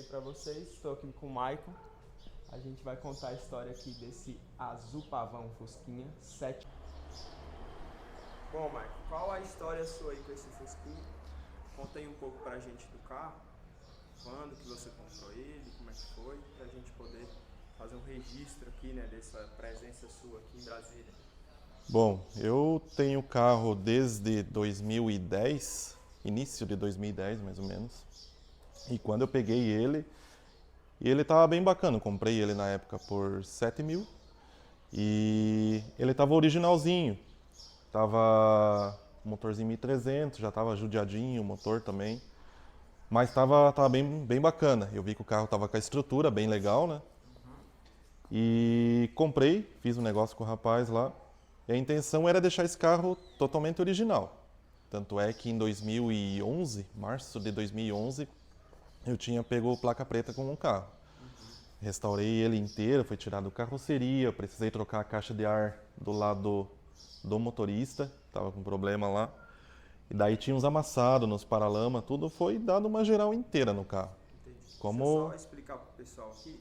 para vocês. Estou aqui com o Maicon. A gente vai contar a história aqui desse azul pavão Fusquinha 7. Bom, Maicon, qual a história sua aí com esse Fusquinha? Conta aí um pouco pra gente do carro. Quando que você comprou ele, como é que foi, pra gente poder fazer um registro aqui, né, dessa presença sua aqui em Brasília. Bom, eu tenho carro desde 2010, início de 2010 mais ou menos. E quando eu peguei ele estava bem bacana. Eu comprei ele na época por 7 mil e ele estava originalzinho. Tava motorzinho 1300, já estava judiadinho o motor também. Mas tava bem bacana. Eu vi que o carro tava com a estrutura bem legal, né? E comprei, fiz um negócio com o rapaz lá. E a intenção era deixar esse carro totalmente original. Tanto é que em 2011, março de 2011, eu tinha pego placa preta com um carro. Restaurei ele inteiro, foi tirado carroceria, precisei trocar a caixa de ar do lado do motorista, tava com problema lá. E daí tinha uns amassados nos paralamas, tudo foi dado uma geral inteira no carro. Entendi. Como... Deixa eu só explicar pro pessoal aqui.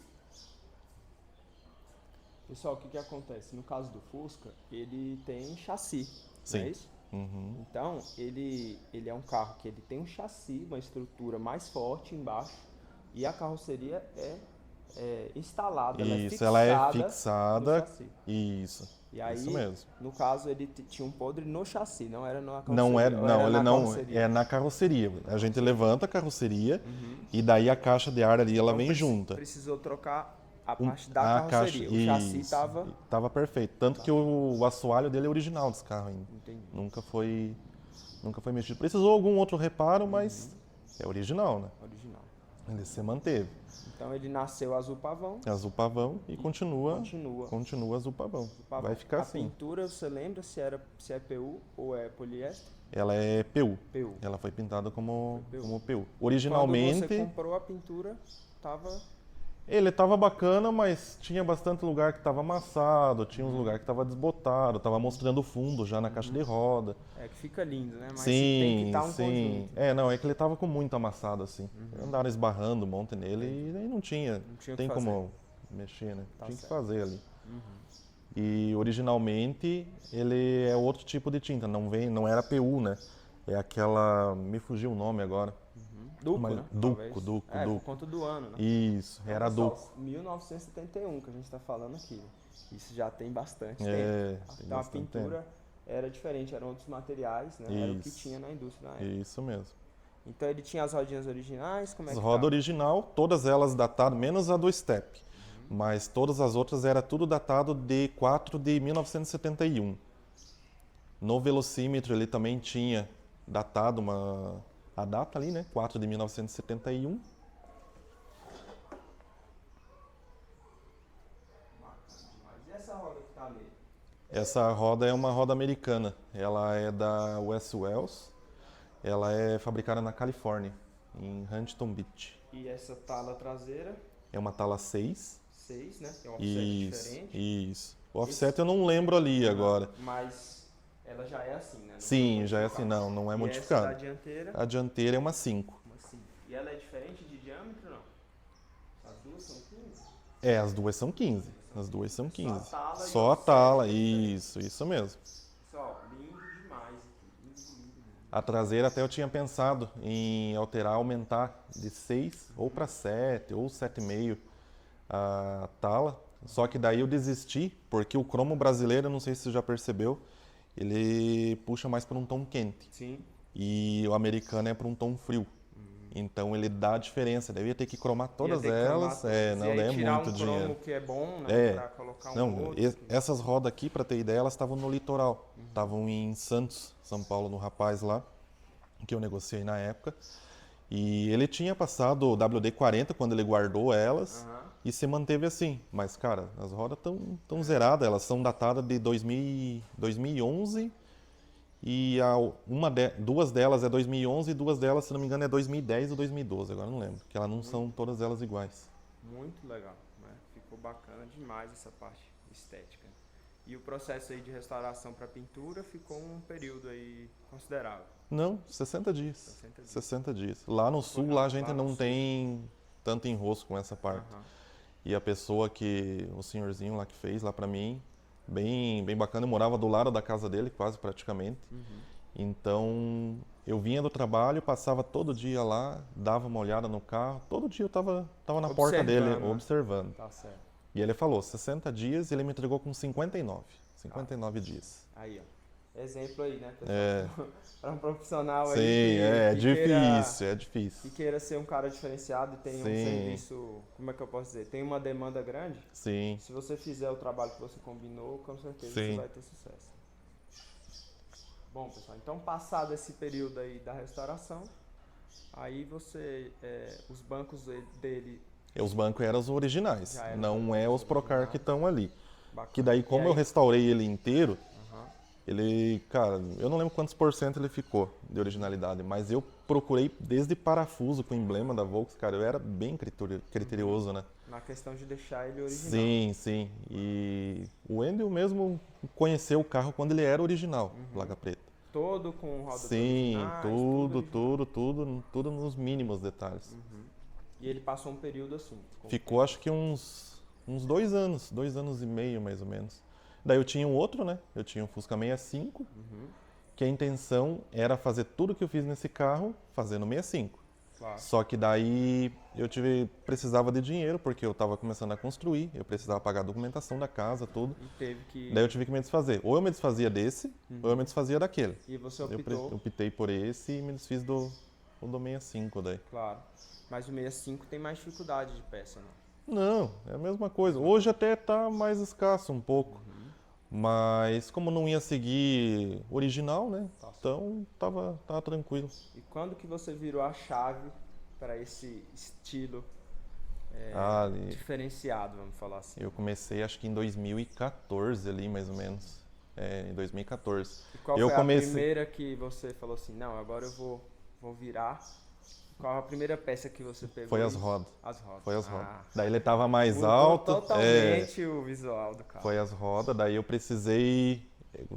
Pessoal, o que acontece? No caso do Fusca, ele tem chassi, Sim. não é isso? Uhum. Então, ele é um carro que ele tem um chassi, uma estrutura mais forte embaixo, e a carroceria é instalada, Isso, ela é no fixada. chassi. Isso. E aí, Isso mesmo. no caso, ele tinha um podre no chassi, não era na carroceria. Não é, ou não, era ele na não carroceria? é na carroceria. A gente levanta a carroceria e daí a caixa de ar ali ela Então, vem junta. Precisou trocar a Um- parte da a carroceria. caixa, O chassi isso, estava... tava perfeito. Tanto que o assoalho dele é original desse carro ainda. Entendi. Nunca foi mexido. Precisou algum outro reparo, mas é original, né? Original. Ele se manteve. Então ele nasceu azul pavão. Azul pavão e continua azul pavão. Pavão. Vai ficar a assim. pintura, você lembra se é PU ou é poliéster? Ela é PU. PU. Ela foi pintada como PU. PU. Quando Originalmente, você comprou a pintura, tava... ele estava bacana, mas tinha bastante lugar que estava amassado, tinha uns lugar que estava desbotado, estava mostrando o fundo já na caixa de roda. É que fica lindo, né? Mas Sim, tem que estar um sim. conjunto. Não, é que ele estava com muito amassado assim. Andaram esbarrando um monte nele e aí não tinha Não tinha o tem que como mexer, né? Tá Tinha que certo. fazer ali. E originalmente ele é outro tipo de tinta, não era PU, né? É aquela, me fugiu o nome agora. Duco, Mas- né? Duco, Talvez. Duco, Por Duco. conta do ano, né? Isso, era Pessoal, Duco. 1971 que a gente está falando aqui. Isso já tem bastante tempo. Tem Então a bastante pintura era diferente, eram outros materiais, né? Era o que Isso. tinha na indústria na época. Isso mesmo. Então ele tinha as rodinhas originais, como é As que rodas tá? original, todas elas datadas, menos a do Step. Mas todas as outras era tudo datado de 4 de 1971. No velocímetro ele também tinha datado a data ali, né? 4 de 1971. E essa roda que tá ali? Essa roda é uma roda americana. Ela é da West Wells. Ela é fabricada na Califórnia, em Huntington Beach. E essa tala traseira, É uma tala 6. 6, né? Tem um offset diferente. Isso. O offset eu não lembro ali agora. Mas ela já é assim, né? Não Sim, foi já é assim, modificada. não é E modificado. essa da dianteira, A dianteira é uma 5. uma 5. E ela é diferente de diâmetro, não? As duas são 15? As duas são 15. As duas são 15. Só a tala e Só o a offset tala, é diferente. isso mesmo. Pessoal, lindo demais aqui. Lindo, lindo, lindo. A traseira até eu tinha pensado em alterar, aumentar de 6 ou para 7 ou 7,5 a tala. Só que daí eu desisti, porque o cromo brasileiro, não sei se você já percebeu, ele puxa mais para um tom quente. Sim. E o americano é para um tom frio. Então ele dá a diferença. Daí eu ia ter que cromar todas Ia ter que elas. cromar todas. Não, E aí daí é tirar muito um dinheiro. cromo que é bom, né? É. Pra colocar um Não, outro. essas rodas aqui, para ter ideia, elas estavam no litoral. Estavam em Santos, São Paulo, no rapaz lá, que eu negociei na época. E ele tinha passado o WD-40 quando ele guardou elas e se manteve assim. Mas, cara, as rodas tão zeradas, elas são datadas de 2011 e duas delas é 2011 e duas delas, se não me engano, é 2010 ou 2012, agora não lembro. Que elas não são todas elas iguais. Muito legal, né? Ficou bacana demais essa parte estética. E o processo aí de restauração para pintura ficou um período aí considerável. Não, 60 dias. 60 dias. 60 dias. Lá no sul, lá a gente lá no não sul. tem tanto enrosco com essa parte. E a pessoa o senhorzinho lá que fez lá pra mim, bem bacana, eu morava do lado da casa dele, quase praticamente. Então, eu vinha do trabalho, passava todo dia lá, dava uma olhada no carro, todo dia eu tava na porta dele, Observando, né? observando. Tá certo. E ele falou, 60 dias, e ele me entregou com 59 dias. Aí, ó. Exemplo aí, né, pessoal? É. Para um profissional Sim, aí é que difícil, é que difícil. queira ser um cara diferenciado e tem um Sim. serviço, como é que eu posso dizer? Tem uma demanda grande. Sim, Se você fizer o trabalho que você combinou, com certeza Sim. você vai ter sucesso. Bom, pessoal, então passado esse período aí da restauração, aí você, os bancos dele, os bancos eram os originais, Já eram não os é os Procar originais. que estão ali. bacana. Que daí, E como aí- eu restaurei ele inteiro, Aham. ele, cara, eu não lembro quantos por cento ele ficou de originalidade, mas eu procurei desde parafuso com o emblema da Volks, cara, eu era bem criterioso, né? Na questão de deixar ele original. Sim, sim. E o Wendel mesmo conheceu o carro quando ele era original, placa preta. Todo com rodas Sim, originais, tudo nos mínimos detalhes. E ele passou um período assim. Ficou acho que uns 2 anos e meio mais ou menos. Daí eu tinha um outro, né? Eu tinha um Fusca 65, que a intenção era fazer tudo que eu fiz nesse carro, fazer no 65. Claro. Só que daí precisava de dinheiro, porque eu estava começando a construir, eu precisava pagar a documentação da casa, tudo. E teve que. Daí eu tive que me desfazer. Ou eu me desfazia desse, ou eu me desfazia daquele. E você Eu optou, optei por esse e me desfiz do 65 daí. claro. Mas o 65 tem mais dificuldade de peça, né? Não, é a mesma coisa. Hoje até tá mais escasso um pouco. Mas como não ia seguir original, né? Tá certo. Então tava tranquilo. E quando que você virou a chave para esse estilo Ali, diferenciado, vamos falar assim? eu comecei acho que em 2014 ali, mais ou menos. Em 2014. E qual eu foi comecei- a primeira que você falou assim, não, agora eu vou virar? Qual a primeira peça que você pegou? Foi e- as rodas. As rodas. Foi as rodas. Ah, Daí ele tava mais mudou alto. totalmente o visual do carro. Foi as rodas, daí eu precisei.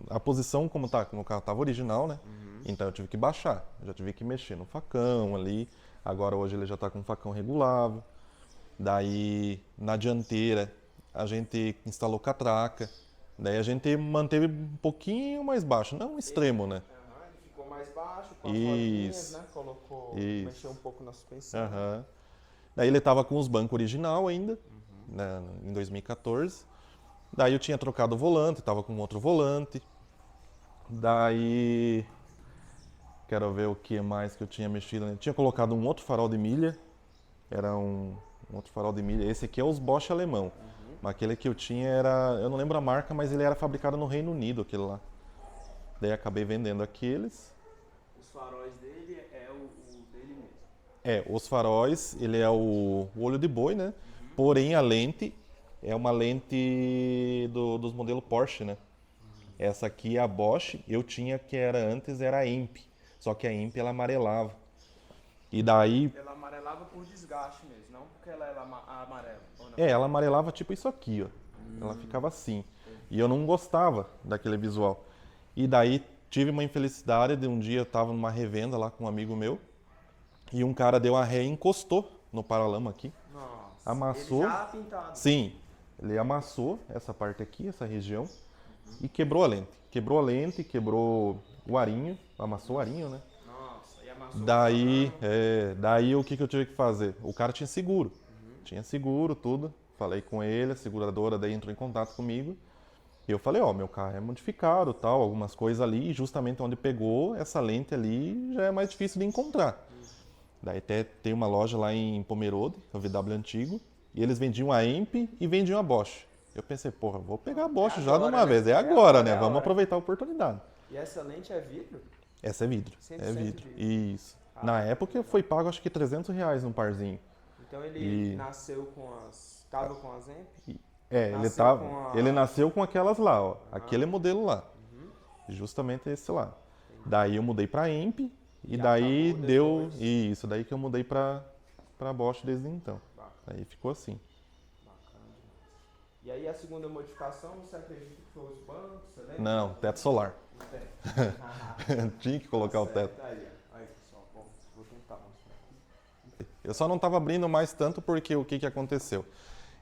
A posição como o carro tava original, né? Então eu tive que baixar. Eu já tive que mexer no facão ali. Agora hoje ele já tá com um facão regulável. Daí na dianteira a gente instalou catraca. Daí a gente manteve um pouquinho mais baixo, não um extremo, né? Aham, ele ficou mais baixo, com as Isso. rodinhas, né? Colocou, Isso. mexeu um pouco na suspensão. Aham. Daí ele tava com os bancos original ainda, né, em 2014. Daí eu tinha trocado o volante, tava com outro volante. Daí, quero ver o que mais que eu tinha mexido, né? Tinha colocado um outro farol de milha, era um outro farol de milha. Esse aqui é os Bosch alemão. Mas aquele que eu tinha era, eu não lembro a marca, mas ele era fabricado no Reino Unido, aquele lá. Daí acabei vendendo aqueles. Os faróis dele é o dele mesmo. Os faróis, ele é o olho de boi, né? Porém, a lente é uma lente dos modelos Porsche, né? Essa aqui é a Bosch, eu tinha que era a Imp, só que a Imp ela amarelava. E daí, Ela amarelava por desgaste mesmo, não porque ela era amarela. Ou não? ela amarelava tipo isso aqui, ó. Ela ficava assim. E eu não gostava daquele visual. E daí tive uma infelicidade de um dia eu tava numa revenda lá com um amigo meu e um cara deu a ré e encostou no paralama aqui. Nossa, Amassou. ele já pintado. Sim, ele amassou essa parte aqui, essa região, e quebrou a lente. Quebrou a lente, quebrou o arinho, amassou o arinho, né? Nossa, e amassou Daí, o farol. daí o que eu tive que fazer? O cara tinha seguro. Tinha seguro, tudo. Falei com ele, a seguradora daí entrou em contato comigo. E eu falei, ó, meu carro é modificado, tal, algumas coisas ali, e justamente onde pegou, essa lente ali já é mais difícil de encontrar. Daí até tem uma loja lá em Pomerode, o VW antigo, e eles vendiam a Imp e vendiam a Bosch. Eu pensei, porra, vou pegar a Bosch já de agora, uma né? vez, é É agora, agora, né? é a Vamos hora. aproveitar a oportunidade. E essa lente é vidro? Essa é vidro, 100% é vidro. vidro. Isso. Na época foi pago acho que R$300 num parzinho. Então ele E- nasceu com as... Tava com as Amp? Ele com a- ele nasceu com aquelas lá, ó, aquele modelo lá. Justamente esse lá. Daí eu mudei pra Imp e E daí acabou deu depois. isso, daí que eu mudei pra Bosch desde então. Bacana, Aí ficou assim. bacana demais. E aí a segunda modificação, você acredita que foi os bancos? Você lembra? Não, teto solar. Não tem. Tinha que colocar o teto. Certo, aí, ó. Aí, pessoal, bom, vou tentar mostrar aqui. Eu só não estava abrindo mais tanto porque o que aconteceu?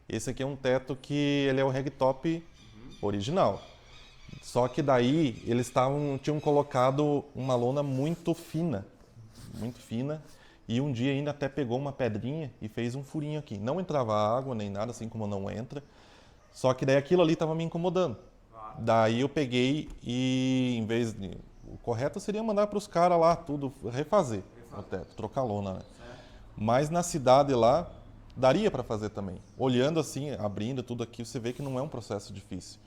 Esse aqui é um teto que ele é o ragtop original. Só que daí eles tinham colocado uma lona muito fina, e um dia ainda até pegou uma pedrinha e fez um furinho aqui. Não entrava água nem nada, assim como não entra. Só que daí aquilo ali estava me incomodando. Daí eu peguei e, em vez de... O correto seria mandar para os caras lá tudo, refazer o teto, trocar lona, né? Mas na cidade lá, daria para fazer também. Olhando assim, abrindo tudo aqui, você vê que não é um processo difícil.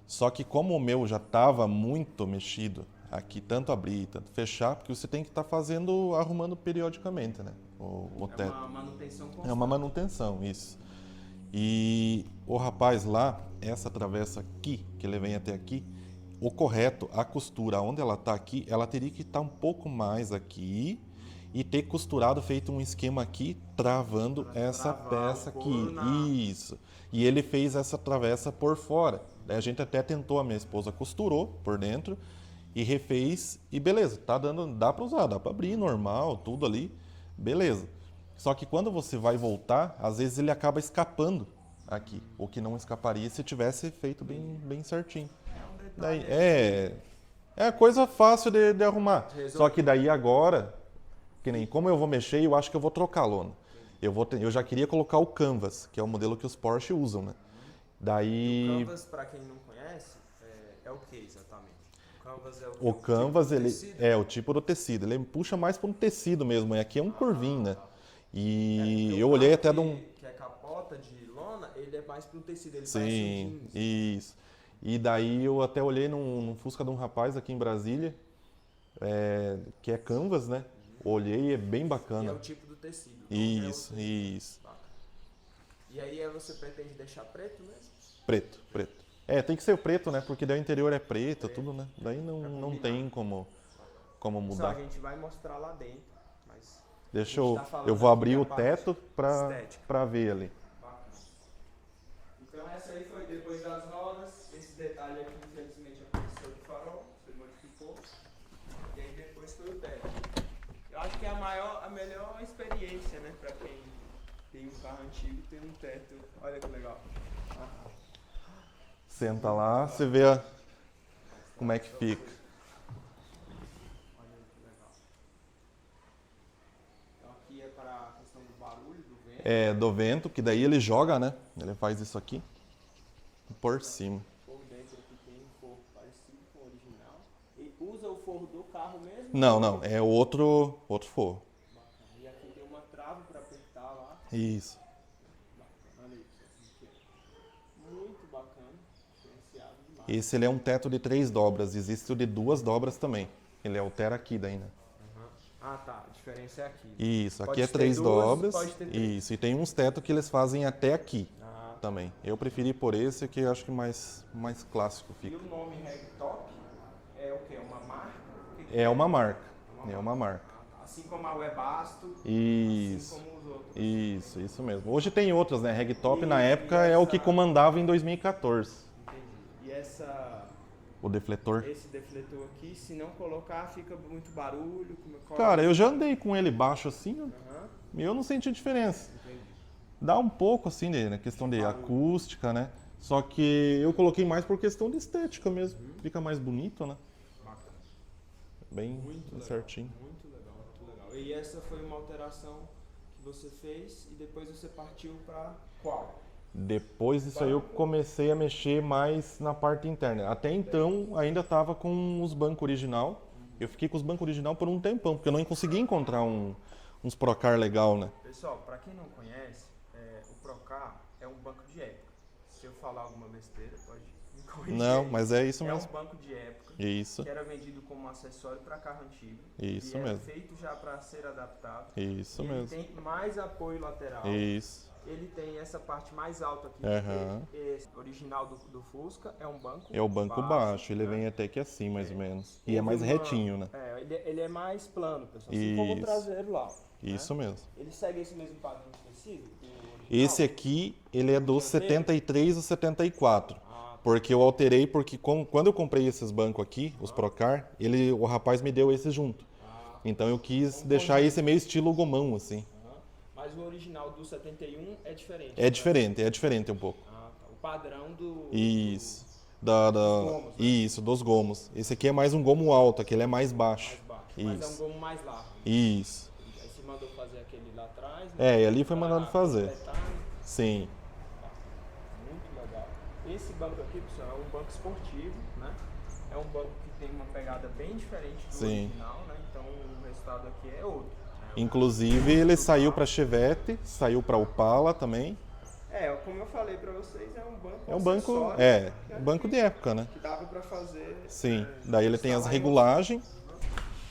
Só que como o meu já estava muito mexido, aqui tanto abrir, tanto fechar, porque você tem que estar arrumando periodicamente, né? O teto. É uma manutenção constante. É uma manutenção, isso. E o rapaz lá, essa travessa aqui, que ele vem até aqui, o correto, a costura, onde ela está aqui, ela teria que estar um pouco mais aqui e ter costurado, feito um esquema aqui, travando essa peça aqui. Isso. E ele fez essa travessa por fora. Daí a gente até tentou, a minha esposa costurou por dentro e refez e beleza, tá dando, dá para usar, dá para abrir normal, tudo ali, beleza. Só que quando você vai voltar, às vezes ele acaba escapando aqui, o que não escaparia se tivesse feito bem certinho. Daí, é coisa fácil de arrumar. Só que daí agora, que nem como eu vou mexer, eu acho que eu vou trocar a lona. Eu já queria colocar o Canvas, que é o modelo que os Porsche usam, né? Daí... O Canvas, para quem não conhece, é o que exatamente? O Canvas, ele é o tipo do tecido. Ele puxa mais para um tecido mesmo. E aqui é um curvinho, né? E eu olhei até de um... Que é capota de lona, ele é mais para um tecido. Ele Sim, isso. E daí eu até olhei num Fusca de um rapaz aqui em Brasília, que é Canvas, né? Olhei e é bem bacana. E é o tipo do tecido. Isso, isso. E aí você pretende deixar preto mesmo? Preto. Tem que ser o preto, né? Porque daí o interior é preto, tudo, né? Daí não tem como mudar. Só a gente vai mostrar lá dentro, mas... Deixa eu vou abrir o teto pra ver ali. Bacana. Então essa aí foi depois das rodas, esse detalhe aqui infelizmente apareceu do farol, você modificou, e aí depois foi o teto. Eu acho que é a melhor experiência, né, pra quem tem um carro antigo, tem um teto, olha que legal. Senta lá, você vê como é que fica. Olha que legal. Então aqui é para a questão do barulho, do vento. É, do vento, que daí ele joga, né? Ele faz isso aqui por cima. Por dentro aqui tem um forro parecido com o original. E usa o forro do carro mesmo? Não, é outro forro. Bacana. E aqui tem uma trava para apertar lá. Isso. Bacana. Olha isso. Muito bacana. Diferenciado demais. Esse ele é um teto de 3 dobras, existe o de 2 dobras também. Ele altera aqui daí, né? Ah, tá. A diferença é aqui. Isso, aqui Pode é ter 3 duas, dobras. pode ter três. Isso, e tem uns tetos que eles fazem até aqui também. Eu preferi por esse, que eu acho que mais clássico E fica. o nome Ragtop é o quê? Uma marca? É uma marca. É uma marca. Assim como a Webasto, Isso. assim como os outros. Isso mesmo. Hoje tem outras, né? Ragtop na época é o que comandava em 2014. Entendi. E O defletor. esse defletor aqui, se não colocar, fica muito barulho? Cara, eu já andei com ele baixo assim, Aham, e eu não senti diferença. entendi. Dá um pouco assim, na questão de acústica, né? Só que eu coloquei mais por questão de estética mesmo. Fica mais bonito, né? Bacana. Bem Muito legal. certinho. Muito legal, muito legal. E essa foi uma alteração que você fez e depois você partiu para qual? Depois disso aí eu comecei a mexer mais na parte interna. Até então ainda estava com os bancos original. Eu fiquei com os bancos original por um tempão, porque eu não conseguia encontrar uns Procar legal, né? Pessoal, para quem não conhece, o Procar é um banco de época. Se eu falar alguma besteira, pode me corrigir. Não, mas é isso É mesmo. um banco de época Isso, que era vendido como acessório para carro antigo. Isso e mesmo. Era feito já para ser adaptado. isso Ele mesmo. tem mais apoio lateral. Isso. Ele tem essa parte mais alta aqui. Aham. Esse original do Fusca é um banco É o banco baixo, ele né? vem até que assim, mais ou menos. E Houve é mais uma- retinho, né? Ele é mais plano, pessoal. Assim como o Isso. traseiro lá. Isso mesmo. Ele segue esse mesmo padrão de tecido? O original? Esse aqui, ele é do 73 ou 74. Ah, Porque eu alterei, porque quando eu comprei esses bancos aqui, os Procar, o rapaz me deu esse junto. Então eu quis deixar esse meio estilo gomão, assim. mas Mas o original do 71 é diferente. É diferente um pouco. Ah, tá. O padrão do... Isso. Dos gomos, né? Isso, dos gomos. Esse aqui é mais um gomo alto, aquele é mais baixo. Mais baixo. Mas é um Isso. gomo mais largo. Isso. Aí você mandou fazer aquele lá atrás. É, né? e ali foi Pra mandado fazer. completar, né? Sim. Muito legal. Esse banco aqui, pessoal, é um banco esportivo, né? É um banco que tem uma pegada bem diferente do Sim. original, né? Então o resultado aqui é outro. Né? Inclusive ele saiu para Chevette, saiu para Opala também. É, como eu falei pra vocês, é um banco É um banco, acessório, um banco de época, né? que dava pra fazer. Sim. Daí ele tem as instalar em regulagens.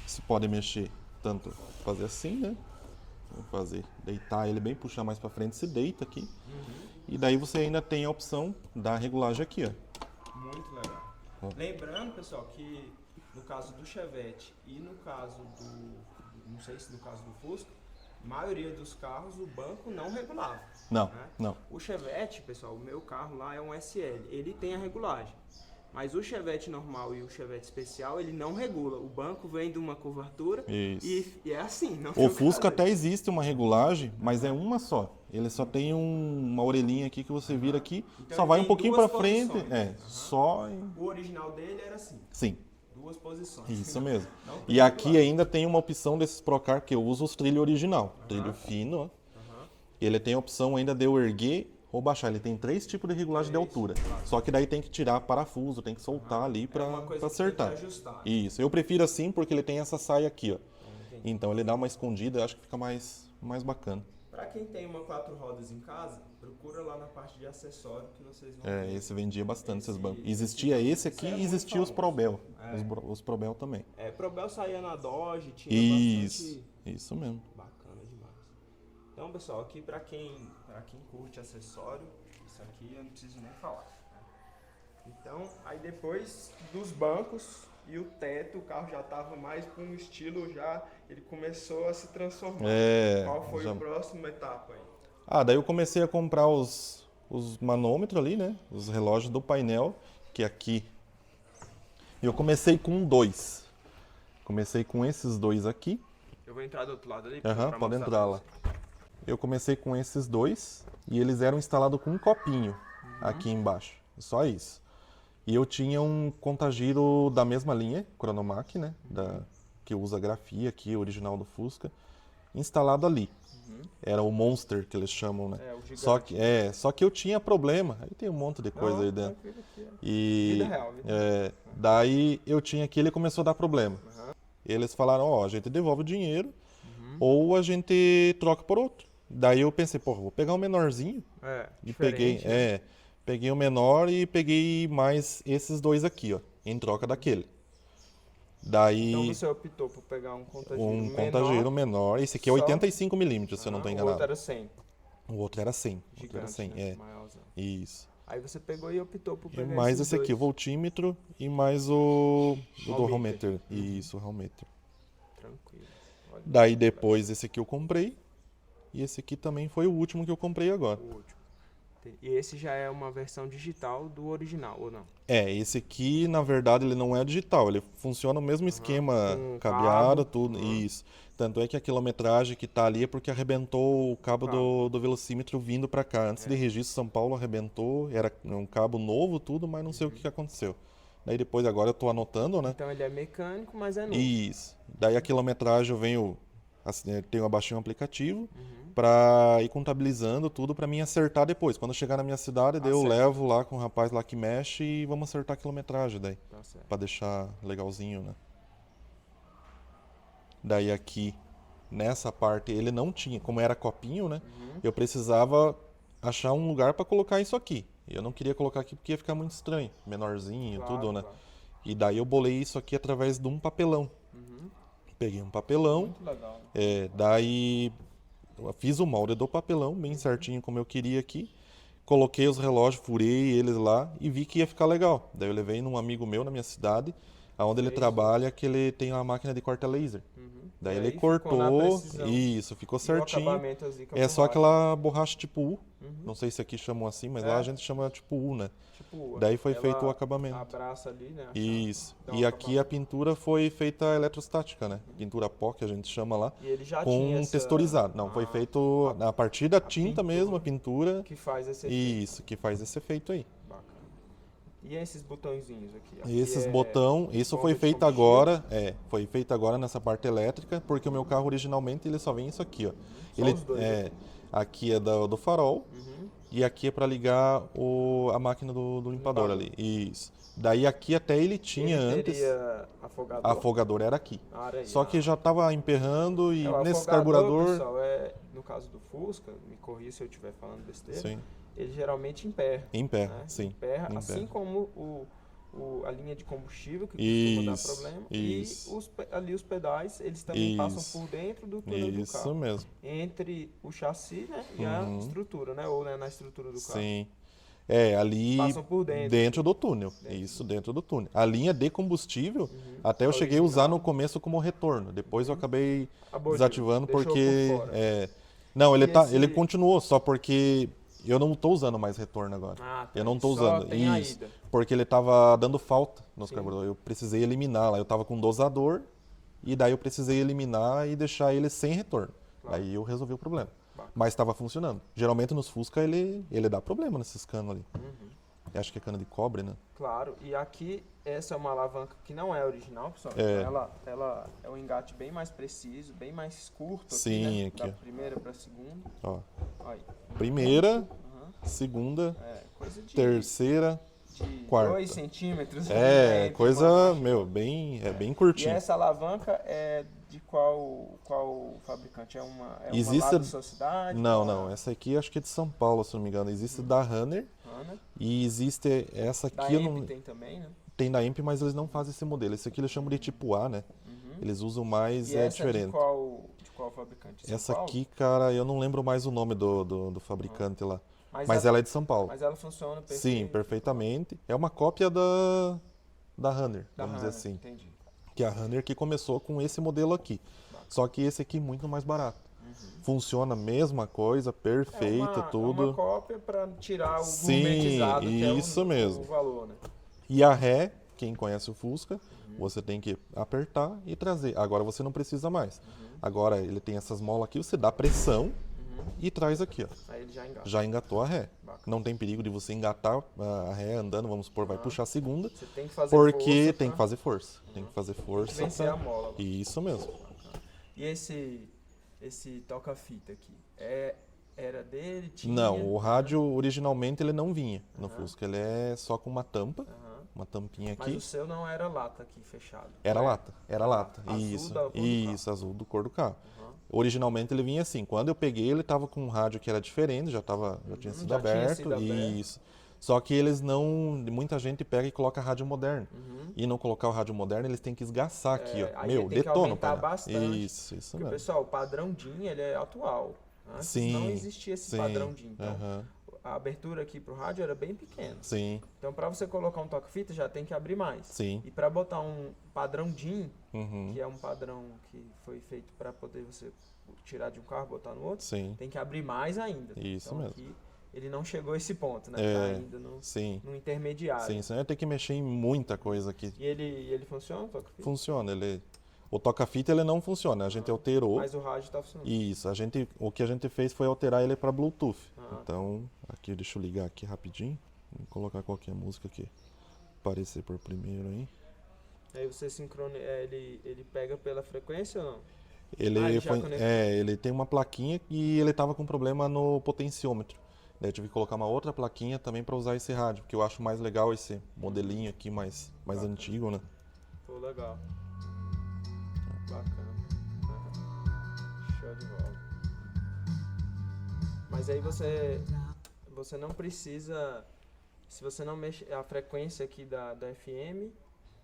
Você pode mexer tanto fazer assim, né? Vou fazer deitar ele bem, puxar mais para frente, se deita aqui. E daí você ainda tem a opção da regulagem aqui, ó. Muito legal. Ó. Lembrando, pessoal, que no caso do Chevette e no caso não sei se no caso do Fusca, a maioria dos carros o banco não regulava. Não, Né? não. O Chevette, pessoal, o meu carro lá é um SL, ele tem a regulagem. Mas o Chevette normal e o Chevette especial, ele não regula. O banco vem de uma curvatura Isso. e é assim. Não tem O o que Fusca fazer. até existe uma regulagem, mas é uma só. Ele só tem uma orelhinha aqui que você vira aqui, Então só ele vai um tem pouquinho para duas frente, posições. só. O original dele era assim, Sim, 2 posições. isso mesmo. Não tem E aqui regulagem. ainda tem uma opção desses Procar que eu uso os trilho original, trilho fino, ó. Ele tem a opção ainda de eu erguer ou baixar. Ele tem 3 tipos de regulagem de altura. Só que daí tem que tirar parafuso, tem que soltar ali É uma para coisa que acertar. tem que ajustar. Isso. Eu prefiro assim porque ele tem essa saia aqui, ó. Entendi. Então ele dá uma escondida, eu acho que fica mais bacana. Pra quem tem uma 4 rodas em casa, procura lá na parte de acessório que vocês vão É, ver. esse vendia bastante esses bancos. Esse- Existia esse aqui esse é e existia muito os Probel. famoso. Os Probel também. É, Probel saía na Dodge, tinha Isso, bastante... isso mesmo. Bacana demais. Então, pessoal, aqui pra quem curte acessório, isso aqui eu não preciso nem falar. Né? Então, aí depois dos bancos e o teto, o carro já tava mais para um estilo já, ele começou a se transformar. É, Qual foi já- a próxima etapa aí? Ah, daí eu comecei a comprar os manômetros ali, né? Os relógios do painel, que aqui. Eu comecei com 2. Comecei com esses 2 aqui. Eu vou entrar do outro lado ali. Aham, pra pode mostrar entrar pra lá. você. Eu comecei com esses 2 e eles eram instalados com um copinho aqui embaixo. Só isso. E eu tinha um contagiro da mesma linha, Chronomac, né? Que usa grafia aqui, original do Fusca, instalado ali. Era o Monster que eles chamam, né? É, o gigante. Só que eu tinha problema. Aí tem um monte de coisa Não, aí dentro. tranquilo aqui, ó. E Vida real, vida real. daí eu tinha aqui, ele começou a dar problema. Aham. Eles falaram, ó, a gente devolve o dinheiro ou a gente troca por outro. Daí eu pensei, pô, vou pegar um menorzinho É, e peguei, diferente, né? peguei o menor e peguei mais esses 2 aqui, ó, em troca daquele. Daí Então você optou por pegar um contagiro um menor. contagiro menor, esse aqui é Só- 85 milímetros, se eu não estou O enganado. outro era 100, O outro era 100. O outro era gigante, 100, né? é. Maiorzão. Isso. Aí você pegou e optou por E pegar mais esses esse aqui, o dois. voltímetro e mais o do Ohmmeter. Ohmmeter. Isso, o Ohmmeter. Tranquilo. Olha, Daí depois esse aqui eu comprei. E esse aqui também foi o último que eu comprei agora. o último. E esse já é uma versão digital do original, ou não? É, esse aqui, na verdade, ele não é digital. Ele funciona o mesmo esquema, com cabeado, cabo. tudo. Isso. Tanto é que a quilometragem que tá ali é porque arrebentou o cabo do velocímetro vindo para cá. Antes de registro, São Paulo arrebentou. Era um cabo novo, tudo, mas não sei o que aconteceu. Daí depois, agora eu tô anotando, né? Então ele é mecânico, mas é novo. Isso. Daí a quilometragem eu venho, assim, eu tenho abaixei um aplicativo para ir contabilizando tudo para mim acertar depois. Quando eu chegar na minha cidade, daí eu Acerta. levo lá com o rapaz lá que mexe e vamos acertar a quilometragem daí, Tá certo. para deixar legalzinho, né? Daí aqui nessa parte ele não tinha, como era copinho, né? Eu precisava achar um lugar para colocar isso aqui. E eu não queria colocar aqui porque ia ficar muito estranho, menorzinho, Claro, tudo, né? claro. E daí eu bolei isso aqui através de um papelão. Peguei um papelão, Muito legal. daí eu fiz o molde do papelão, bem certinho como eu queria aqui. Coloquei os relógios, furei eles lá e vi que ia ficar legal. Daí eu levei num amigo meu na minha cidade, Aonde ele Fez, trabalha, que ele tem uma máquina de corte a laser. Uhum. Daí E ele aí ficou na cortou, precisão. isso, ficou E o certinho. acabamento assim com a É só borracha. aquela borracha tipo U. Uhum. Não sei se aqui chamam assim, mas É. lá a gente chama tipo U, né? Tipo, Daí foi ela feito o acabamento. abraça ali, né? a chapa, Isso. dá um E aqui a acabamento. pintura foi feita eletrostática, né? Pintura pó, que a gente chama lá, E ele já com tinha essa... texturizado. Não, foi Ah, feito a partir da tinta pintura mesmo, a pintura. que faz esse efeito. Isso, que faz esse efeito aí. Bacana. E esses botõezinhos aqui? Aqui E esses é botão, isso bomba foi de feito combustível. agora, foi feito agora nessa parte elétrica, porque o meu carro originalmente ele só vem isso aqui, ó. Só Ele os dois, aqui é do farol Uhum. e aqui é para ligar a máquina do limpador ali. Isso. Daí aqui até ele tinha Ele antes, teria afogador? a afogador era aqui. Areia. Só que já estava emperrando e O nesse afogador, carburador, pessoal, no caso do Fusca, me corrija se eu estiver falando besteira, sim, ele geralmente emperra. em pé, Né? sim. Emperra, em assim pé. como a linha de combustível, que costuma dar Isso, problema. isso. E ali os pedais, eles também Isso. passam por dentro do túnel do Isso carro. mesmo. Entre o chassi, né, e a estrutura, né? Ou né, na estrutura do carro. Sim. Ali Passam por dentro. do túnel. Isso, dentro do túnel. A linha de combustível, até eu A cheguei a usar original. no começo como retorno. Depois eu acabei Aboliu, desativando deixou porque. por fora. Não, ele, E ele esse- continuou, só porque eu não estou usando mais retorno agora. Ah, tá. Eu não Ele estou só usando. tem a Isso. ida. Porque ele estava dando falta nos Sim. carburadores. Eu precisei eliminar lá. Eu estava com dosador e daí eu precisei eliminar e deixar ele sem retorno. Claro. Aí eu resolvi o problema. Bacana. Mas estava funcionando. Geralmente nos Fusca ele dá problema nesses canos ali. Uhum. Eu acho que é cano de cobre, né? Claro, e aqui essa é uma alavanca que não é original, pessoal. É. Ela é um engate bem mais preciso, bem mais curto aqui, Sim, né? aqui, Da ó. primeira para a segunda. Ó, Aí. primeira, Aham. segunda, Coisa de, terceira. de quarta. 2 centímetros. É, entre coisa, uma- meu, bem E curtinho. essa alavanca é de qual fabricante? É uma Existe- lá da sua cidade? Não, Qual não, é? essa aqui acho que é de São Paulo, se não me engano. Existe da Runner Ana. e existe essa Da aqui, eu EMP não, tem também, né? tem da EMP, mas eles não fazem esse modelo. Esse aqui eles chamam de tipo A, né? Eles usam mais, E essa diferente. de qual fabricante? São Essa Paulo? aqui, cara, eu não lembro mais o nome do fabricante lá. Mas ela é de São Paulo. Mas ela funciona Sim, perfeitamente. É uma cópia da Runner, Da vamos Hana, dizer assim. entendi. Que a Runner que começou com esse modelo aqui. Só que esse aqui é muito mais barato. Funciona a mesma coisa, perfeito, É tudo. uma cópia para tirar o Sim, gourmetizado, que é isso mesmo. o valor, né? E a ré, quem conhece o Fusca, você tem que apertar e trazer. Agora você não precisa mais. Agora ele tem essas molas aqui, você dá pressão e traz aqui, ó. Aí ele já engata. Já engatou a ré. Bacana. Não tem perigo de você engatar a ré andando, vamos supor, vai puxar a segunda. Você tem que fazer Porque força tem pra que fazer força. Tem que fazer força. vencer a mola. Isso mesmo. E esse toca-fita aqui, era dele? Tinha? Não, o rádio originalmente ele não vinha no Fusca. Ele é só com uma tampa, Aham. uma tampinha Mas aqui. o seu não era lata aqui, fechado. Era É. lata, era lata. Azul Isso, da cor do isso, azul do cor do carro. Aham. Originalmente ele vinha assim. Quando eu peguei, ele tava com um rádio que era diferente, já tinha sido já tinha aberto. sido aberto. Isso. Só que eles não. Muita gente pega e coloca rádio moderno. E não colocar o rádio moderno, eles têm que esgaçar aqui, ó. Aí Meu, ele tem que detona o aumentar painel. bastante. Isso Porque, mesmo. pessoal, o padrão DIN, ele é atual. Antes Sim, não existia esse sim, padrão DIN. Então, aham, a abertura aqui pro rádio era bem pequena. sim, Então, para você colocar um toca-fita, já tem que abrir mais. sim. E para botar um padrão DIN, Uhum, que é um padrão que foi feito para poder você tirar de um carro e botar no outro, sim, tem que abrir mais ainda. Isso então, mesmo. aqui ele não chegou a esse ponto, né? É, Tá ainda no sim. intermediário. Sim, senão eu tenho que mexer em muita coisa aqui. E ele funciona, o toca-fita? Funciona, o toca-fita ele não funciona, a gente alterou. Mas o rádio tá funcionando. Isso, o que a gente fez foi alterar ele para Bluetooth. Ah. Então, aqui deixa eu ligar aqui rapidinho. Vou colocar qualquer música aqui. Aparecer por primeiro aí. Aí você sincroniza, ele pega pela frequência ou não? Ele Ele já foi, conectou. ele tem uma plaquinha e ele tava com problema no potenciômetro. Daí eu tive que colocar uma outra plaquinha também para usar esse rádio, porque eu acho mais legal esse modelinho aqui mais antigo, né? Pô, legal. Bacana. Aham. Show de bola. Mas aí você não precisa, se você não mexe, a frequência aqui da FM,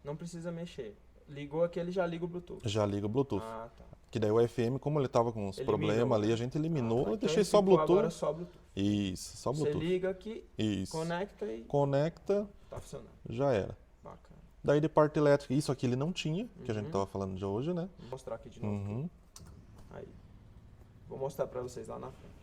não precisa mexer. Ligou aqui, ele já liga o Bluetooth. Já liga o Bluetooth. Ah, tá. Que daí o FM, como ele tava com uns Eliminou, problemas ali, né? a gente eliminou Ah, tá. e Então deixei ele só ficou Bluetooth. agora só Bluetooth. Isso, só Você Bluetooth. liga aqui, Isso. conecta e Conecta, tá funcionando. já era. Bacana. Daí de parte elétrica, isso aqui ele não tinha, que a gente tava falando de hoje, né? Vou mostrar aqui de novo. Uhum. Aí. Vou mostrar pra vocês lá na frente.